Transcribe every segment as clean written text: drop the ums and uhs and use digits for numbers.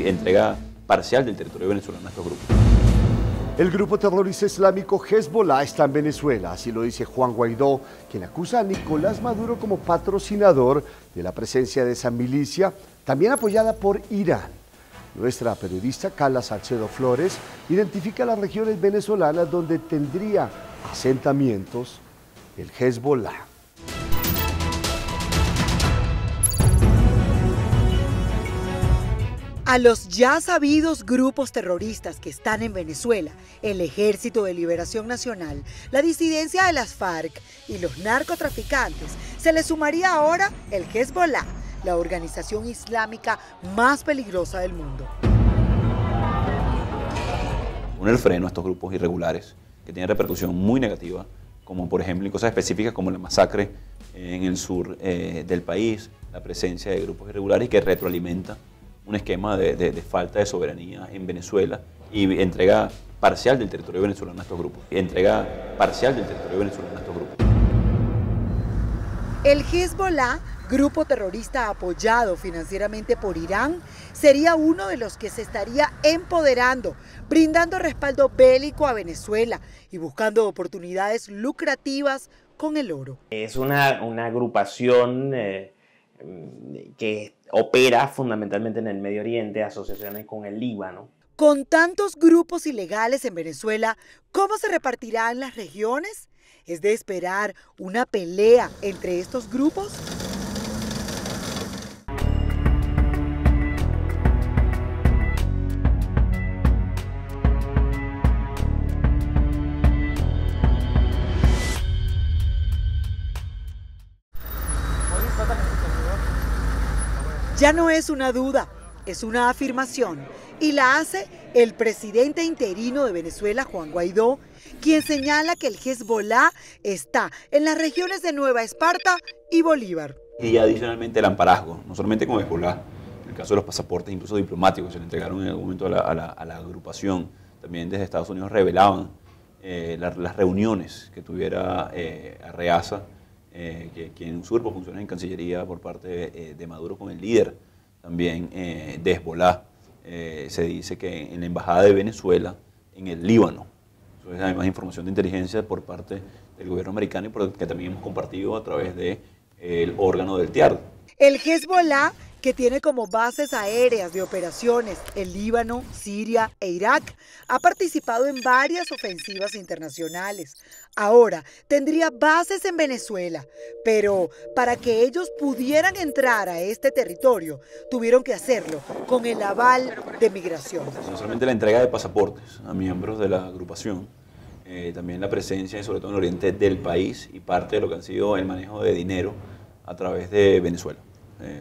entrega parcial del territorio venezolano a estos grupos. El grupo terrorista islámico Hezbollah está en Venezuela, así lo dice Juan Guaidó, quien acusa a Nicolás Maduro como patrocinador de la presencia de esa milicia, también apoyada por Irán. Nuestra periodista Carla Salcedo Flores identifica las regiones venezolanas donde tendría asentamientos el Hezbollah. A los ya sabidos grupos terroristas que están en Venezuela, el Ejército de Liberación Nacional, la disidencia de las FARC y los narcotraficantes, se le sumaría ahora el Hezbollah, la organización islámica más peligrosa del mundo. Poner freno a estos grupos irregulares que tienen repercusión muy negativa, como por ejemplo en cosas específicas como la masacre en el sur del país, la presencia de grupos irregulares que retroalimenta un esquema de falta de soberanía en Venezuela y entrega parcial del territorio venezolano a estos grupos. El Hezbollah, grupo terrorista apoyado financieramente por Irán, sería uno de los que se estaría empoderando, brindando respaldo bélico a Venezuela y buscando oportunidades lucrativas con el oro. Es una agrupación que opera fundamentalmente en el Medio Oriente, asociaciones con el Líbano. Con tantos grupos ilegales en Venezuela, ¿cómo se repartirán las regiones? ¿Es de esperar una pelea entre estos grupos? Ya no es una duda, es una afirmación, y la hace el presidente interino de Venezuela, Juan Guaidó, quien señala que el Hezbollah está en las regiones de Nueva Esparta y Bolívar. Y adicionalmente el amparazgo, no solamente con Hezbollah, en el caso de los pasaportes incluso diplomáticos, se le entregaron en algún momento a la agrupación, también desde Estados Unidos revelaban las reuniones que tuviera Arreaza, quien usurpa funciones en Cancillería por parte de Maduro con el líder también de Hezbollah. Se dice que en la Embajada de Venezuela, en el Líbano. Eso es además información de inteligencia por parte del gobierno americano y que también hemos compartido a través del órgano del TIARD. El Hezbollah, que tiene como bases aéreas de operaciones el Líbano, Siria e Irak, ha participado en varias ofensivas internacionales. Ahora tendría bases en Venezuela, pero para que ellos pudieran entrar a este territorio, tuvieron que hacerlo con el aval de Migración. No solamente la entrega de pasaportes a miembros de la agrupación, también la presencia, sobre todo en el oriente del país, y parte de lo que han sido el manejo de dinero a través de Venezuela.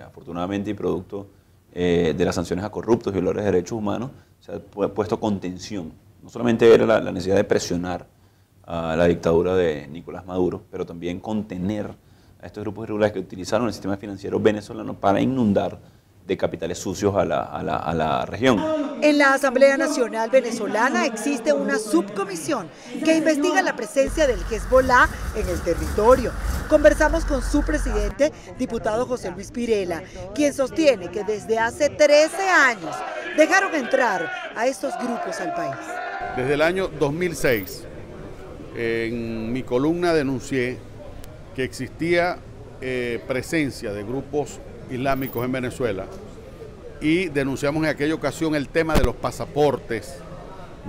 Afortunadamente y producto de las sanciones a corruptos, violadores de derechos humanos, se ha puesto contención. No solamente era la necesidad de presionar a la dictadura de Nicolás Maduro, pero también contener a estos grupos irregulares que utilizaron el sistema financiero venezolano para inundar de capitales sucios a la región. En la Asamblea Nacional Venezolana existe una subcomisión que investiga la presencia del Hezbollah en el territorio. Conversamos con su presidente, diputado José Luis Pirela, quien sostiene que desde hace 13 años dejaron entrar a estos grupos al país. Desde el año 2006, en mi columna denuncié que existía presencia de grupos islámicos en Venezuela y denunciamos en aquella ocasión el tema de los pasaportes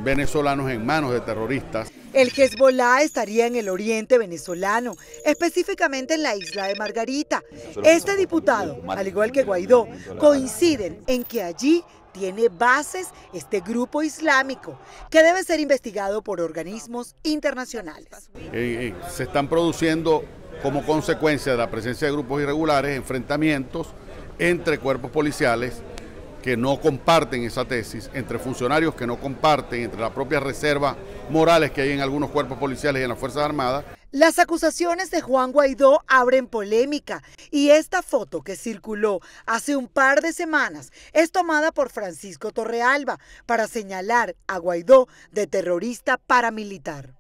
venezolanos en manos de terroristas. El Hezbollah estaría en el oriente venezolano, específicamente en la isla de Margarita. Este diputado, al igual que Guaidó, coinciden en que allí tiene bases este grupo islámico, que debe ser investigado por organismos internacionales. Se están produciendo, como consecuencia de la presencia de grupos irregulares, enfrentamientos entre cuerpos policiales que no comparten esa tesis, entre funcionarios que no comparten, entre las propias reservas morales que hay en algunos cuerpos policiales y en las Fuerzas Armadas. Las acusaciones de Juan Guaidó abren polémica y esta foto que circuló hace un par de semanas es tomada por Francisco Torrealba para señalar a Guaidó de terrorista paramilitar.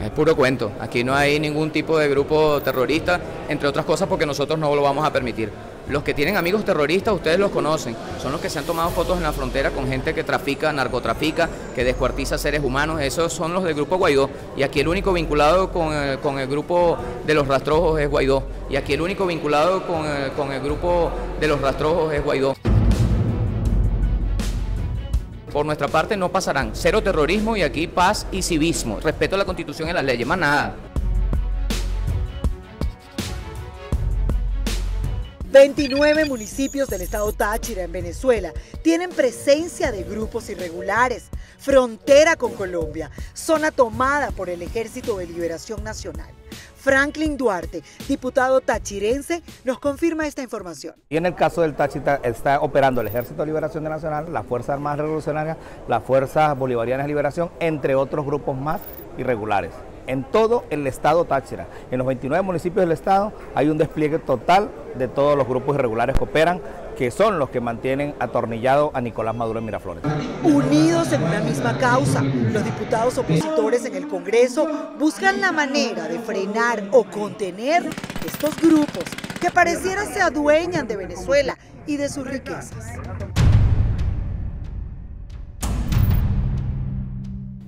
Es puro cuento. Aquí no hay ningún tipo de grupo terrorista, entre otras cosas porque nosotros no lo vamos a permitir. Los que tienen amigos terroristas, ustedes los conocen, son los que se han tomado fotos en la frontera con gente que trafica, narcotrafica, que descuartiza seres humanos. Esos son los del grupo Guaidó. Y aquí el único vinculado con el grupo de los rastrojos es Guaidó. Y aquí el único vinculado con el grupo de los rastrojos es Guaidó. Por nuestra parte no pasarán. Cero terrorismo y aquí paz y civismo. Respeto a la Constitución y las leyes, más nada. 29 municipios del estado Táchira en Venezuela tienen presencia de grupos irregulares, frontera con Colombia, zona tomada por el Ejército de Liberación Nacional. Franklin Duarte, diputado tachirense, nos confirma esta información. Y en el caso del Táchira está operando el Ejército de Liberación Nacional, las Fuerzas Armadas Revolucionarias, las Fuerzas Bolivarianas de Liberación, entre otros grupos más irregulares. En todo el estado Táchira, en los 29 municipios del estado, hay un despliegue total de todos los grupos irregulares que operan, que son los que mantienen atornillado a Nicolás Maduro en Miraflores. Unidos en una misma causa, los diputados opositores en el Congreso buscan la manera de frenar o contener estos grupos que pareciera se adueñan de Venezuela y de sus riquezas.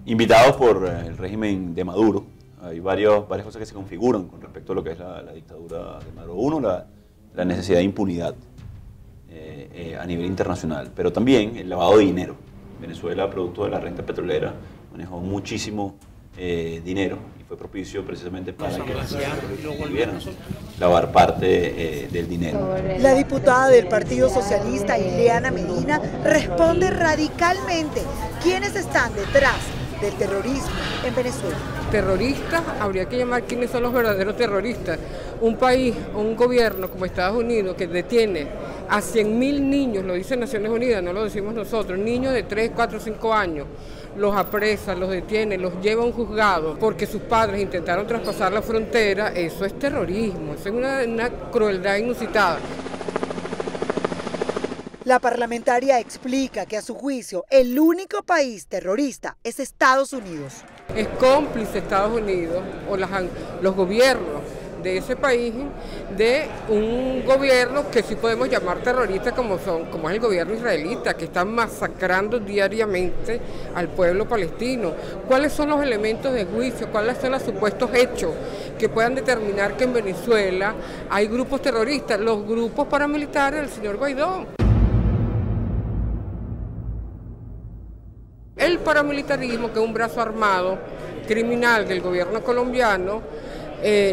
Invitados por el régimen de Maduro, hay varias cosas que se configuran con respecto a lo que es la dictadura de Maduro. Uno, la necesidad de impunidad a nivel internacional, pero también el lavado de dinero. Venezuela, producto de la renta petrolera, manejó muchísimo dinero y fue propicio precisamente para que pudieran lavar parte del dinero. La diputada del Partido Socialista, Ileana Medina, responde radicalmente quiénes están detrás del terrorismo en Venezuela. Terroristas, habría que llamar quiénes son los verdaderos terroristas. Un país o un gobierno como Estados Unidos que detiene a 100.000 niños, lo dice Naciones Unidas, no lo decimos nosotros, niños de 3, 4, 5 años, los apresa, los detiene, los lleva a un juzgado porque sus padres intentaron traspasar la frontera, eso es terrorismo, eso es una crueldad inusitada. La parlamentaria explica que a su juicio el único país terrorista es Estados Unidos. Es cómplice Estados Unidos o los gobiernos de ese país de un gobierno que sí podemos llamar terrorista como es el gobierno israelita, que está masacrando diariamente al pueblo palestino. ¿Cuáles son los elementos de juicio? ¿Cuáles son los supuestos hechos que puedan determinar que en Venezuela hay grupos terroristas? Los grupos paramilitares del señor Guaidó. El paramilitarismo, que es un brazo armado criminal del gobierno colombiano,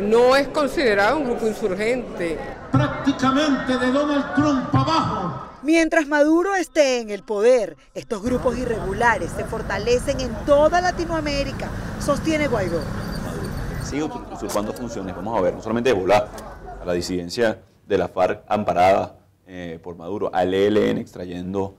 no es considerado un grupo insurgente. Prácticamente de Donald Trump abajo. Mientras Maduro esté en el poder, estos grupos irregulares se fortalecen en toda Latinoamérica, sostiene Guaidó. Sigue usurpando funciones, vamos a ver, no solamente de volar a la disidencia de la FARC amparada por Maduro, al ELN extrayendo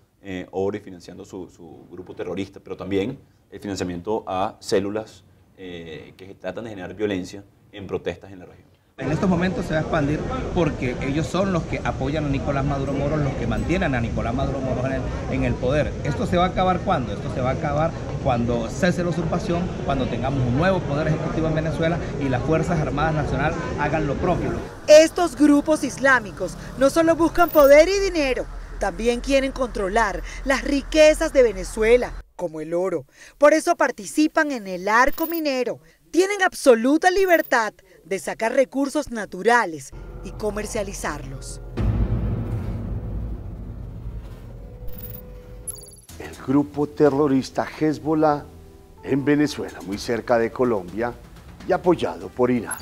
oro y financiando su grupo terrorista, pero también el financiamiento a células que tratan de generar violencia en protestas en la región. En estos momentos se va a expandir porque ellos son los que apoyan a Nicolás Maduro Moros, los que mantienen a Nicolás Maduro Moros en el poder. ¿Esto se va a acabar cuándo? Esto se va a acabar cuando cese la usurpación, cuando tengamos un nuevo poder ejecutivo en Venezuela y las Fuerzas Armadas Nacionales hagan lo propio. Estos grupos islámicos no solo buscan poder y dinero, también quieren controlar las riquezas de Venezuela, como el oro. Por eso participan en el arco minero. Tienen absoluta libertad de sacar recursos naturales y comercializarlos. El grupo terrorista Hezbollah en Venezuela, muy cerca de Colombia y apoyado por Irán.